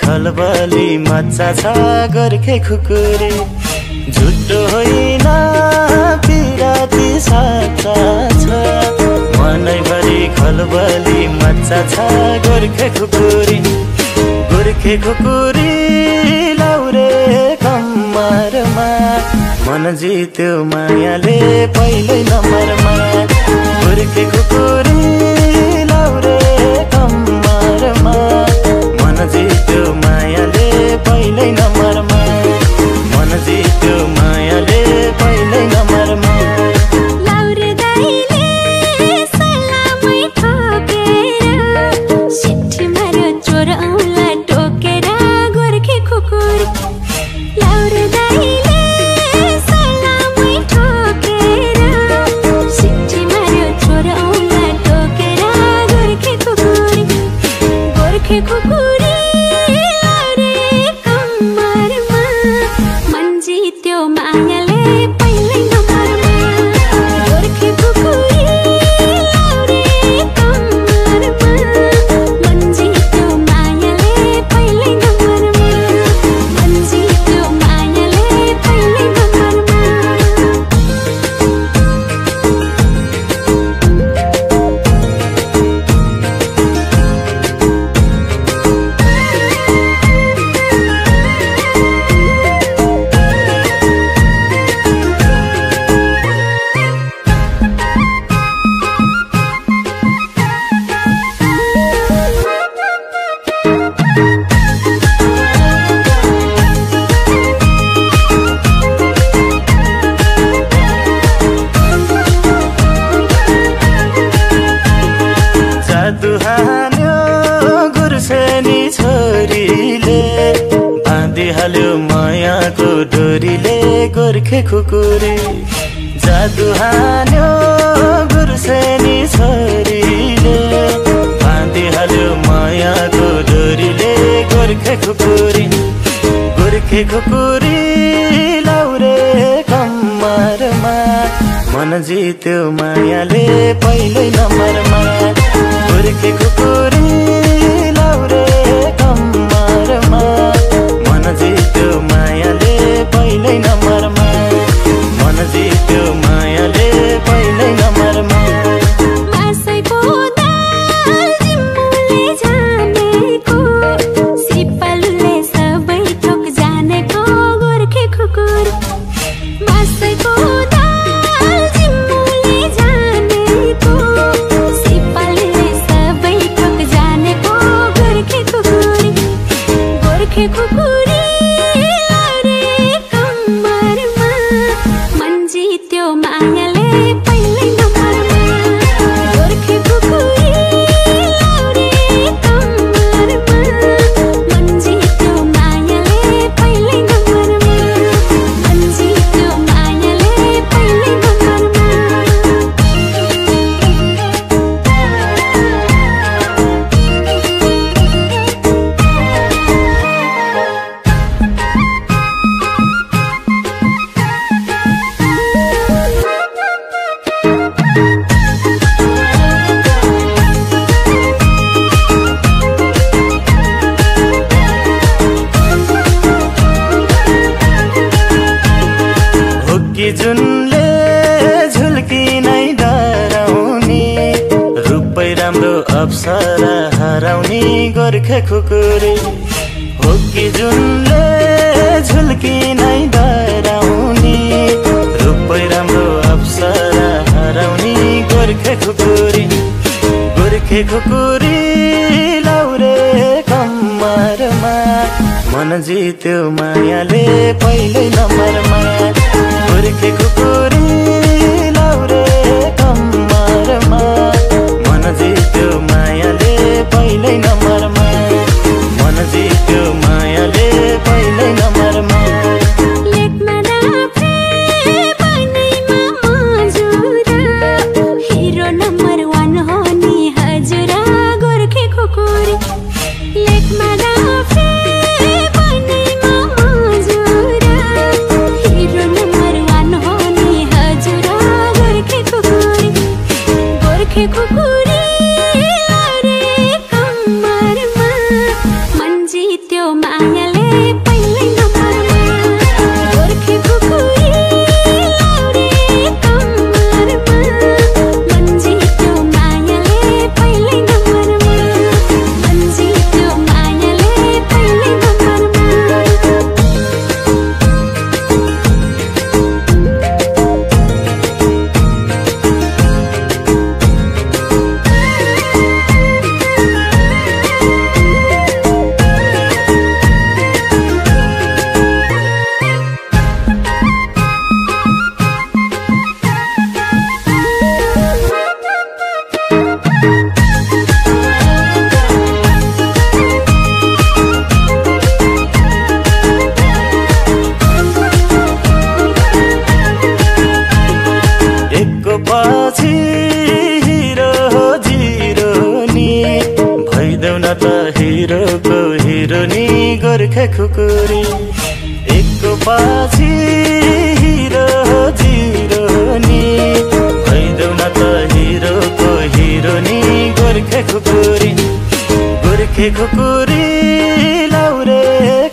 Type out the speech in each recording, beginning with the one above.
खलबली मच्चा छ गोर्खे खुकुरी झुटो होइन पिराती साचा छ मनैभरि खलबली मच्चा छ गोर्खे खुकुरी लाउरे कम्मरमा मन जित्यो मायाले पहिलै नम्बरमा गोर्खे खुकुरी लाउरे कम्मरमा मन जित्यो मायाले पहिलै नम्बरमा मन जित्यो मायाले पहिलै नम्बरमा लाउरे दाइले सलामै ठोकेर सिट्ठी मार्यो चोर औँला टोकेर गोर्खे खुकुरी लाउरे दाइले सलामै ठोकेर सिट्ठी मार्यो चोर औँला टोकेर गोर्खे खुकुरी लाउरे कम्मरमा मन जित्यो मायाले पहिलै नम्बरमा गोर्खे खुकुरी लाउरे कम्मरमा मन जित्यो मायाले पहिलै नम्बरमा मन जित्यो मायाले पहिलै नम्बरमा जादु हान्यो गुर्सेनी छोरीले बाँधिहाल्यो मायाको डोरीले गोर्खे खुकुरी जादु हान्यो गुर्सेनी छोरीले बाँधिहाल्यो मायाको डोरीले गोर्खे खुकुरी लाउरे कम्मरमा मन जित्यो मायाले पहिलै नम्बरमा गोर्खे खुकुरी लाउरे कम्मरमा मन जित्यो मायाले पहिलै नम्बरमा मन जित्यो मायाले पहिलै नम्बरमा मासैको दाल जिम्मुले जानेको सिपालुले सबै थोक जानेको गोर्खे खुकुरी मासैको दाल जिम्मुले जानेको सिपालुले सबै थोक जानेको गोर्खे खुकुरी लाउरे कम्मरमा मन जित्यो मायाले पहिलै नम्बरमा गोर्खे खुकुरी लाउरे कम्मरमा मन जित्यो मायाले पहिलै नम्बरमा मन जित्यो मायाले पहिलै नम्बरमा जुनले झुल्की नै डराउने रूपै राम्रो अप्सरा हराउने गोर्खे खुकुरी हो कि जुनले झुल्की नै डराउने रूपै राम्रो अप्सरा हराउने गोर्खे खुकुरी लाउरे कम्मरमा मन जित्यो मायाले पहिलै नम्बरमा गोर्खे खुकुरी लाउरे कम्मरमा मन जित्यो मायाले पहिलै नम्बरमा मन जित्यो मायाले पहिलै नम्बरमा लेखमा नाफे बन्दैमा मजुर हिरो नम्बर 1 हो नि हजुर गोर्खे खुकुरी लेखमा नाफे बन्दैमा मजुर हिरो नम्बर 1 हो नि हजुर गोर्खे खुकुरी एकको पछि हिरो जिरो नि भइदेऊ न त हिरोको हिरो नि गोर्खे खुकुरी लाउरे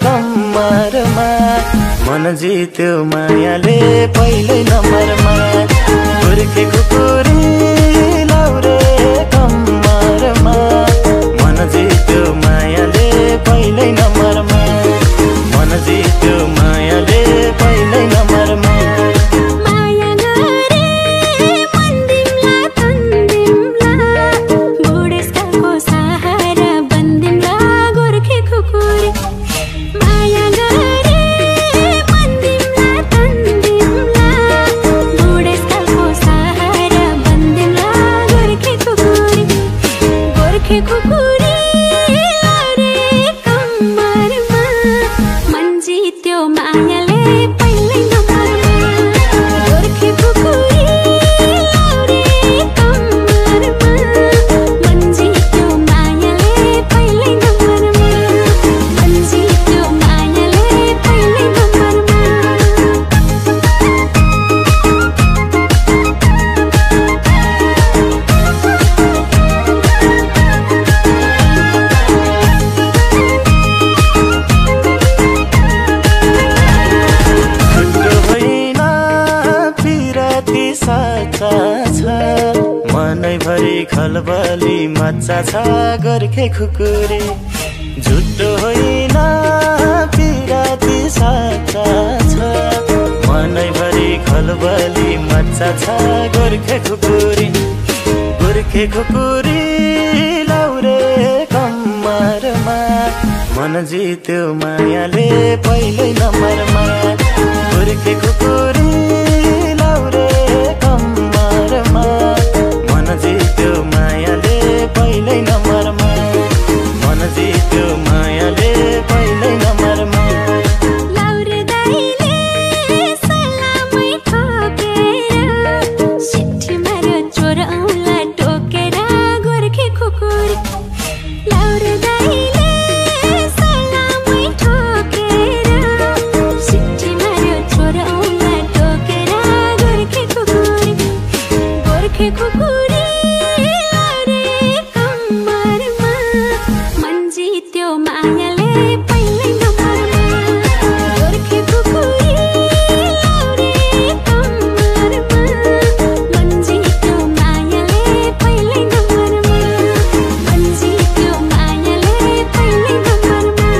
कम्मरमा मन जित्यो मायाले पहिल्यै नम्बरमा गोर्खे खुकुरी लाउरे कम्मरमा मन जित्यो मायाले पहिल्यै नम्बरमा मन जित्यो मायाले पहिल्यै नम्बरमा माया गरे मन दिमला तन्दिमला बुढेसकालको सहारा बन्दिमला गोर्खे खुकुरी माया गरे मन दिमला तन्दिमला बुढेसकालको सहारा बन्दिमला गोर्खे खुकुरी लाउरे कम्मरमा मन जित्यो मायाले पहिल्यै नम्बरमा गोर्खे खुकुरी लाउरे कम्मरमा मन जित्यो मायाले पहिल्यै नम्बरमा मन जित्यो मायाले पहिल्यै नम्बरमा छुट्टो होइन पिराती साचा छ मनैभरि खलबली मच्चा छ गोर्खे खुकुरी झुट्टो होइन पिराती साचा छ मनैभरि खलबली मच्चा छ गोर्खे खुकुरी लाउरे कम्मरमा मन जित्यो मायाले पहिल्यै नम्बरमा गोर्खे खुकुरी लाउरे कम्मरमा मन जित्यो मायाले पहिल्यै नम्बरमा मन जित्यो मायाले पहिल्यै नम्बरमा लाउरे दाइले सलामै ठोकेर सिट्ठी मार्यो चोर औँला टोकेर गोर्खे खुकुरी लाउरे दाइले सलामै ठोकेर सिट्ठी मार्यो चोर औँला टोकेर गोर्खे खुकुरी लाउरे कम्मरमा मन जित्यो मायाले पहिल्यै नम्बरमा गोर्खे खुकुरी लाउरे कम्मरमा मन जित्यो मायाले पहिल्यै नम्बरमा मन जित्यो मायाले पहिल्यै नम्बरमा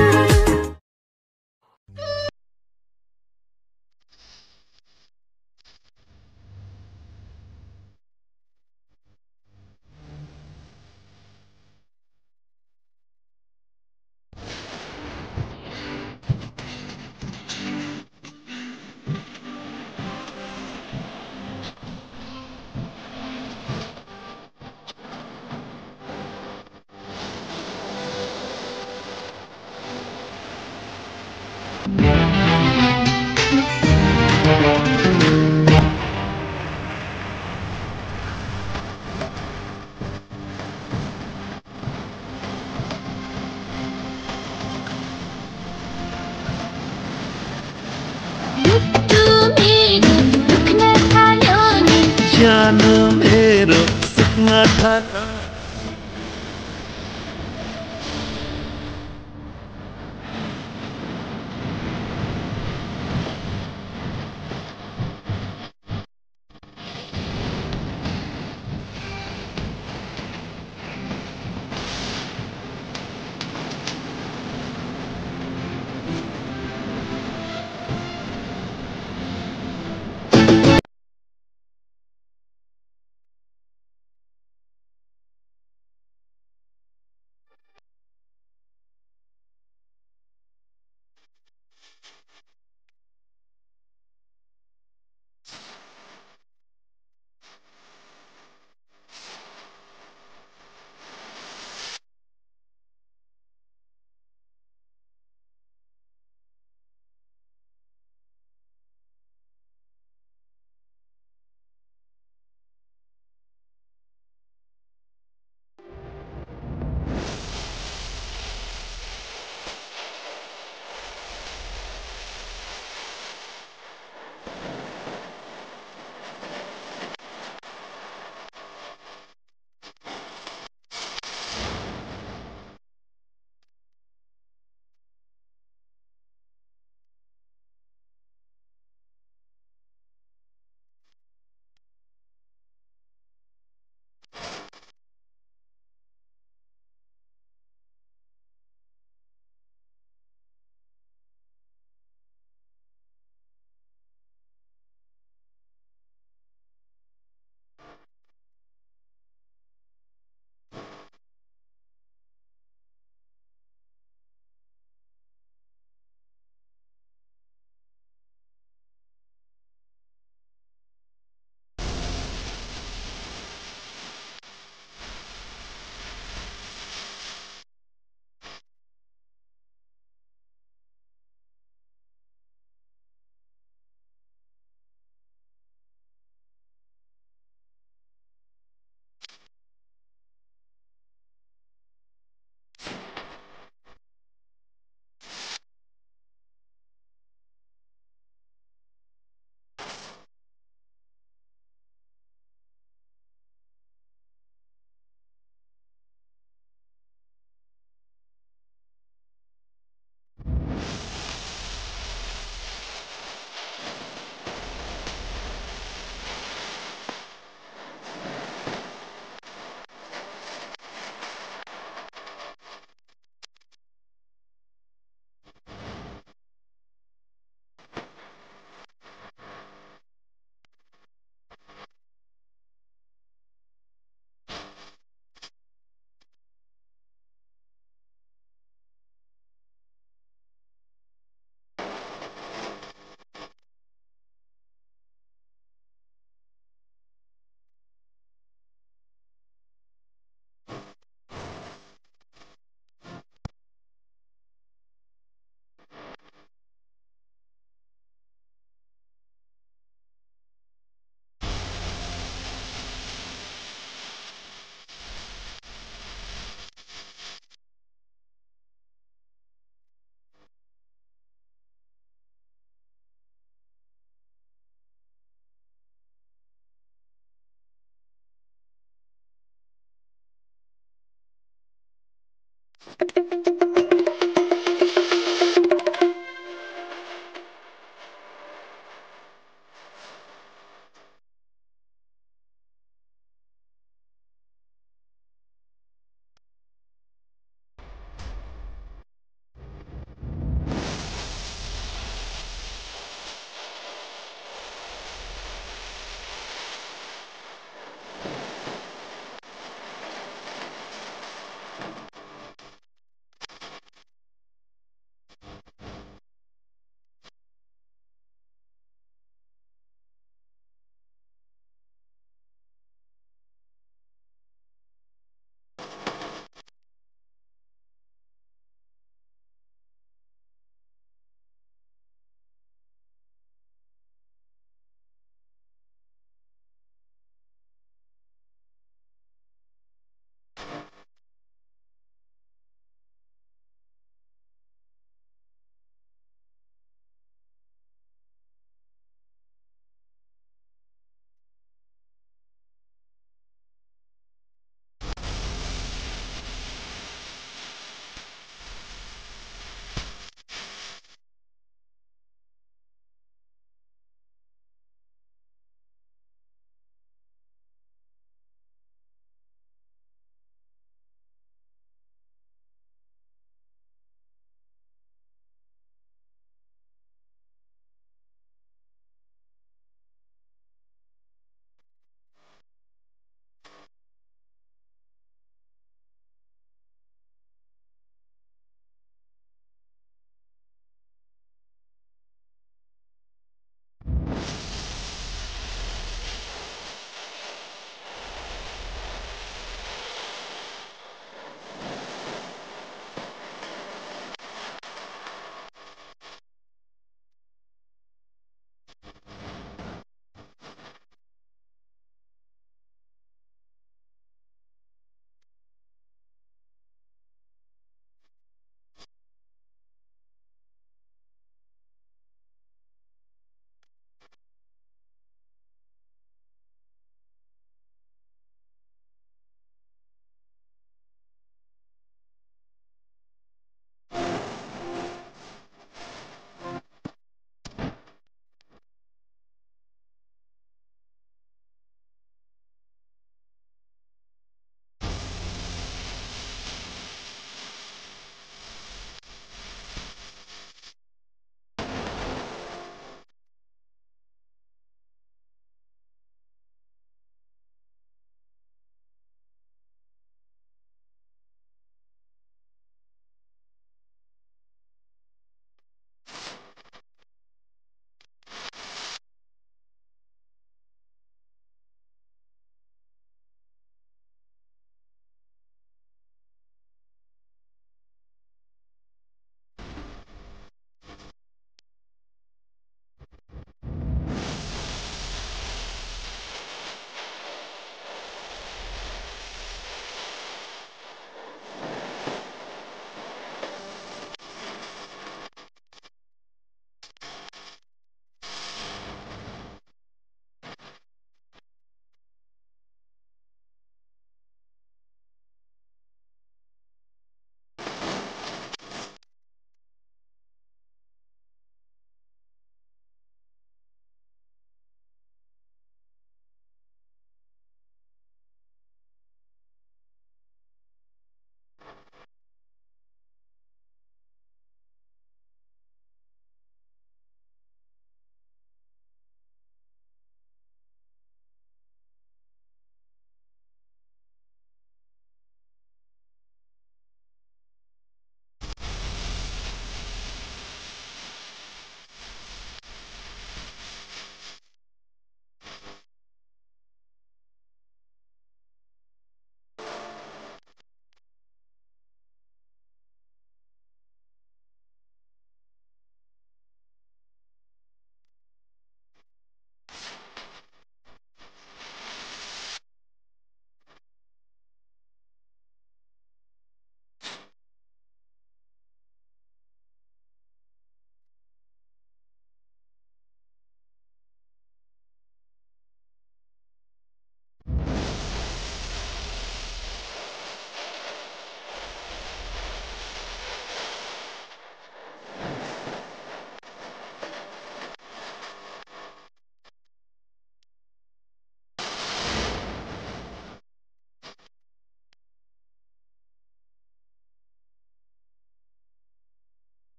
मुटु मेरो दुख्न थाल्यो नि ज्यान मेरो सुक्न थाल्यो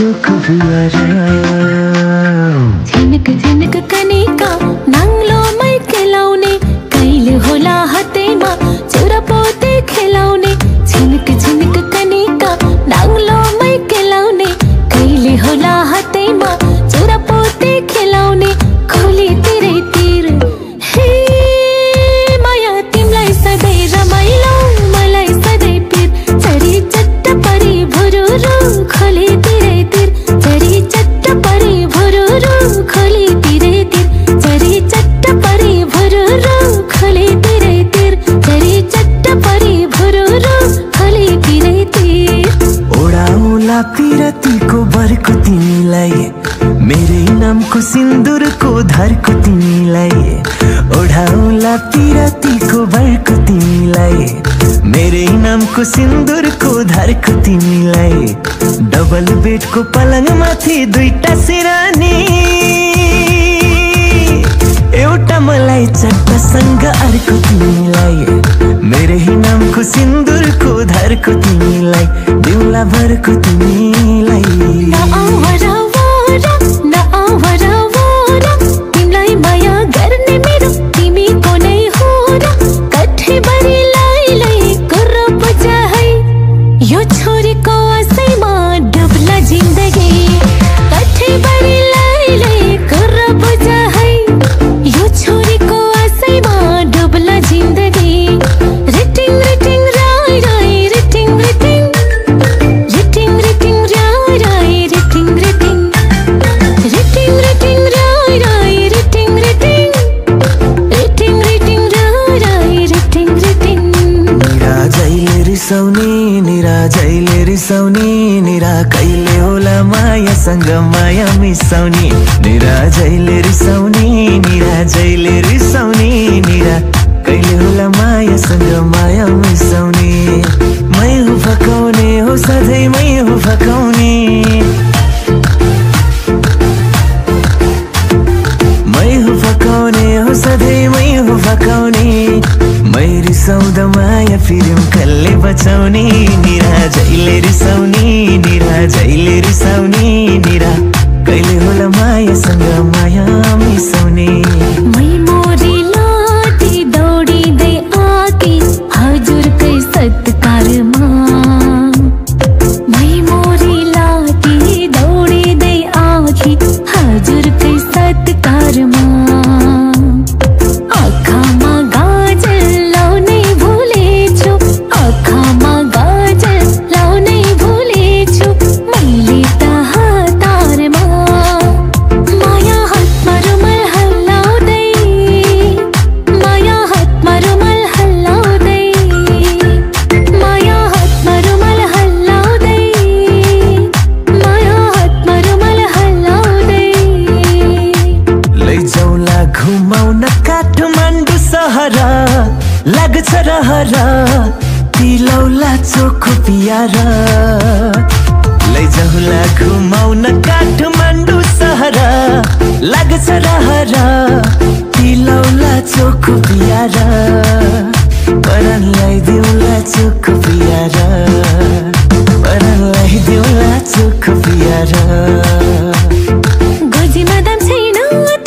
चोख प्यारा झिनक झिनक कनेका नाङ्लोमै खेलाउने कहिले होला हातैमा चुरा पोते खेलाउने झिनक झिनक कनेका नाङ्लोमै खेलाउने कहिले होला हातैमा चुरा पोते खेलाउने खोली तिरै तिर हे माया तिमीलाई सधैँ रमाइलो मलाई सधैँ पिर चढी चट्ट परी भुरुरु खोली तिरै तिर चढी चट्ट परी भुरुरु खोली तिरै तिर चढी चट्ट परी भुरुरु खोली तिरै तिर चढी चट्ट परी भुरुरु खोली तिरै तिर ओडाउला पिरतीको बरको तिमीलाई मेरै नामको सिन्दुरको धरको तिमीलाई ओढाउला पिरतीको बरको तिमीलाई मेरै नामको सिन्दुरको धरको तिमीलाई डबल बेडको पलङमाथि दुईटा सिरानी एउटा मलाई चट्टसँग अर्को तिमीलाई मेरै नामको सिन्दुरको धरको तिमीलाई दिउला भरको तिमीलाई तिमीलाई माया गर्ने मेरो तिमीको नै हो र कठैबरी लाई कुरो बुझा है यो छोरीको आशैमा डुब्ला जिन्दगी कठैबरी लाई कुरो बुझा है यो छोरीको आशैमा डुब्ला जिन्दगी रिटिङ रिटिङ राई राई रिटिङ रिटिङ रिटिङ रिटिङ राई राई रिटिङ रिटिङ रिटिङ रिटिङ राई राई रिटिङ रिटिङ रिटिङ रिटिङ राई राई रिटिङ रिटिङ निराजैले रिसाउने निरा कहिले होला मायासँग माया मिसाउने निराजैले रिसाउने निरा कहिले होला मायासँग माया मिसाउने मै हो फकाउने हो सधैँ मै हो फकाउने मै हो फकाउने हो सधैँ मै हो फकाउने मै रिसाउँदा माया फिल्म कसले बचाउने निराजैले रिसाउने निरा कहिले होला मायासँग माया मिसाउने मै मोरी लाटी दौडिँदै आकी हजुरकै सत्कारमा मै मोरी लाटी दौडिँदै आकी हजुरकै सत्कारमा आँखामा गाजल लाउनै भुलेछु आँखामा गाजल लाउनै भुलेछु मैले त हतारमा माया हातमा रुमाल हल्लाउँदै माया हातमा रुमाल हल्लाउँदै माया हातमा रुमाल हल्लाउँदै माया हातमा रुमाल हल्लाउँदै लैजाउला घुमाउन काठमाडौँ सहर लाग्छ रहर पिलौला चोखो पियारा लैजाउला घुमाउन काठमाडौँ सहर लाग्छ रहर पिलौला चोखो पियारा परानलाई दिउला चोखो पियारा परानलाई दिउला चोखो पियारा गोजीमा दाम छैन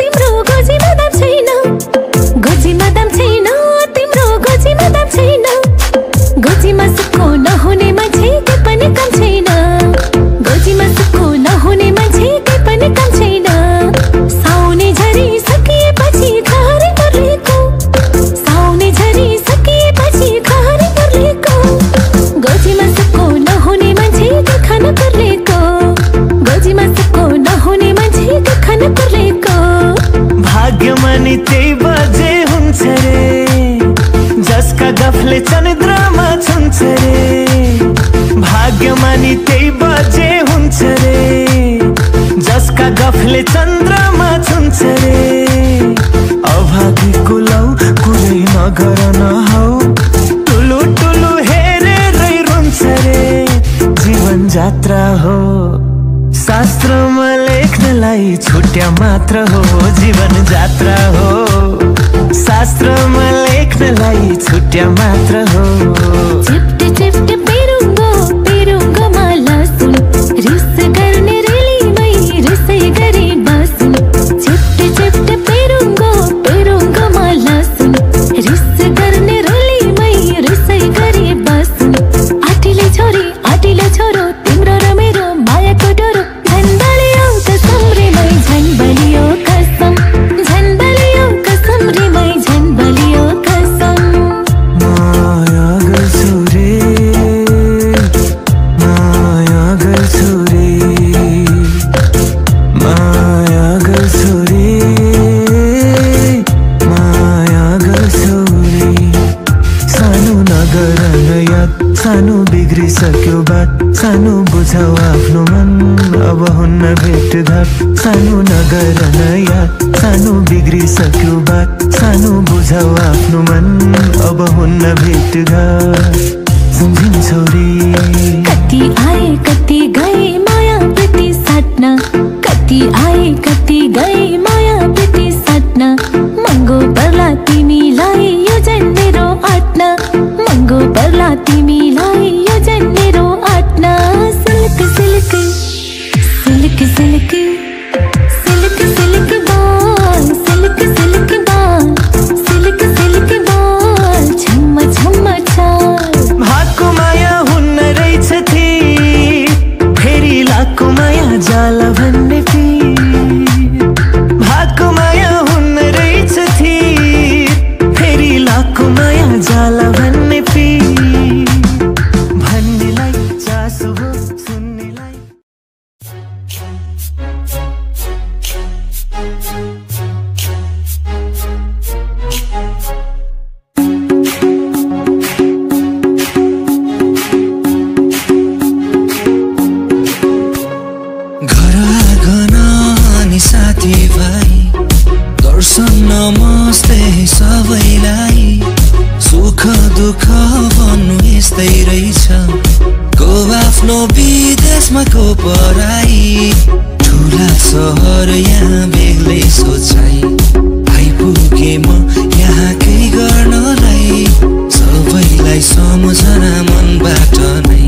तिम्रो गोजीमा दाम छैन गोजीमा दाम छैन तिम्रो गोजीमा दाम छैन गोजीमा सुखो नहुने मान्छे के पनि काम छैन गोजीमा सुखो नहुने मान्छे के पनि काम छैन साउने झरी सकिएपछि खारे पर्लेको साउने झरी सकिएपछि खारे पर्लेको गोजीमा सुखो नहुने मान्छे के खान पर्लेको गोजीमा सुखो नहुने मान्छे के खान पर्लेको भाग्यमा नि त्यही बजे हुन्छ रे जसका गफले चन्द्रमा छुन्छ रे भाग्यमा नि त्यही बजे हुन्छ रे जसका गफले चन्द्रमा छुन्छ रे अभागीको लौ कुरै नगर नहौ टुलु टुलु हेरेरै रुन्छ रे जीवन जात्रा हो शास्त्रमा लेख्नलाई छुट्या मात्र हो जीवन जात्रा हो शास्त्रमा लेख्नलाई छुट्या मात्र हो चिप्टे चिप्टे पेरुङ्गो पेरुङ्गोमा लसुन रिस गर्ने रेलीमै रसै गरे बासुन चिप्ट चिप्ट पेरुङ्गोमा लसुन रिस गर्ने रेलीमै रसै गरे बासुन आटिले छोरो तिम्रो र मेरो मायाको डोरो झन् बलियो कसम रे मै झन् बलियो कसम झन् बलियो कसम रे मै झन् बलियो कसम माया गर्छु रे माया गर्छु रे माया गर्छु रे माया गर्छु रे सानो नगर याद सानो बिग्रिसक्यो बात सानो बुझाउ आफ्नो मन अब हुन्न भेटघाट सानो नगर याद सानो बिग्रिसक्यो बात सानो बुझाउ आफ्नो मन अब हुन्न भेटघाट सम्झिन्छौ रे कति आए कति गए माया प्रीति साट्न कति आए कति गए माया प्रीति साट्न महँगो पर्ला तिमीलाई यो झन् मेरो आट्न महँगो पर्ला तिमीलाई यो झन् मेरो आट्न silk silk silk silk silk silk बाल सिल्क सिल्क बाल सिल्क सिल्क बाल झम्म झम्म चाल भागको माया हुन्न रहेछ थिर फेरि लाखको माया जाला भन्ने फिर भागको माया हुन्न रहेछ थिर फेरि लाखको माया जाला भन्ने फिर भन्नेलाई चासो हो सुन्नेलाई घर आँगन अनि साथीभाइ दर्शन नमस्ते सबैलाई सुख दुःख भन्नु यस्तै रहेछ को आफ्नो विदेशमा को पराई ठुला सहर यहाँ बेग्लै सोचाइ आइपुगे म यहाँकै गर्नलाई सबैलाई सम्झना मनबाट नै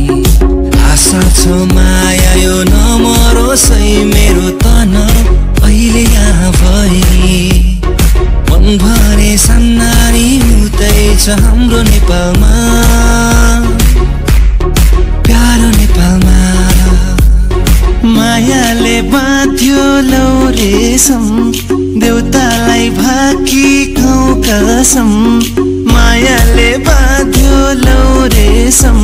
आशा छ माया यो नमरोसै मेरो तन अहिले यहाँ भए मन भरे सन्नारी उतै छ हाम्रो नेपालमा प्यारो नेपालमा मायाले बाँध्यो लौ रेशम देउतालाई भाकी खाऊ कसम मायाले बाँध्यो लौ रेशम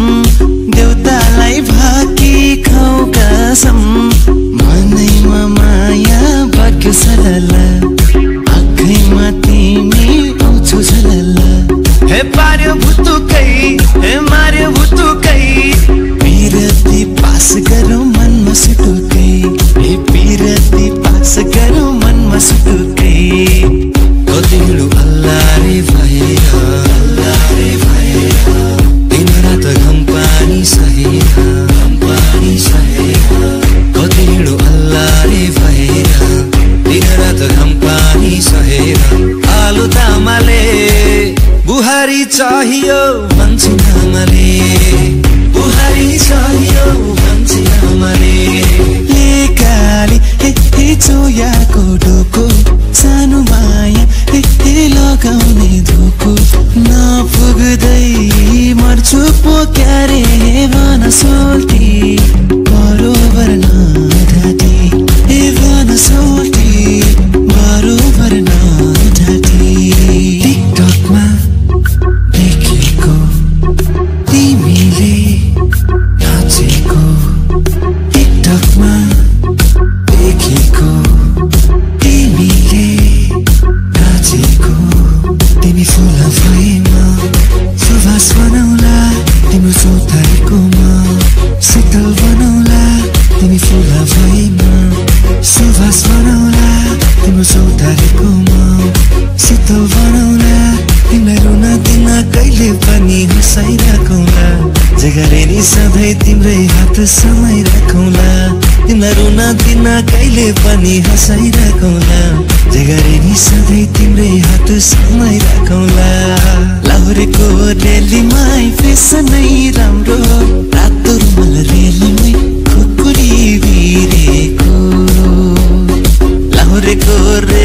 देउतालाई भाकी खाऊ कसम मनैमा माया बग्यो सलला आँखैमा तिमी आउँछौ झलला हे पार्यो भुतुकै हे मार्यो भुतुकै पिरती पास गरौँ मनमा सुटुकै हे पिरती पास गरौँ मनमा सुटुकै कति हिँडु अल्लाह रे भएर दिन रात घम पानी सहेर कति हिँडु अल्लाह रे भएर दिन रात घम पानी सहेर आलु तामाले बुहारी चाहियो भन्छन् आमाले बुहारी चाहियो भन्छन् आमाले लेकाली हे चोयाको डोको सानो माया हे लगाउने धोको नपुग्दै मर्छु पो क्यारे भन सोल्टी बरोबर नढाँटी हे भन सोल्टी बरोबर नढाँटी टिकटकमा देखेको तिमीले नाचेको टिकटकमा देखेको तिमीले नाचेको तिमी फुल भएमा सुवास बनाउला तिम्रो चौतारीकोमा शीतल बनाउला तिमी फुल भएमा सुवास बनाउला तिम्रो चौतारीकोमा शीतल बनाउला तिमीलाई रुन दिन कहिले पनि हँसाइराखौँला जगरे नि सधैँ तिम्रै हात समाइराखौँला तिमीलाई रुन दिन कहिले पनि हँसाइराखौँला जगरे नि सधैँ तिम्रै हात समाइराखौँला लाहुरेको रेलीमै फेसनै राम्रो रातो रुमाल रेलीमै खुकुरी बिरे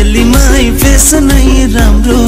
गल्लीमै फेस नै राम्रो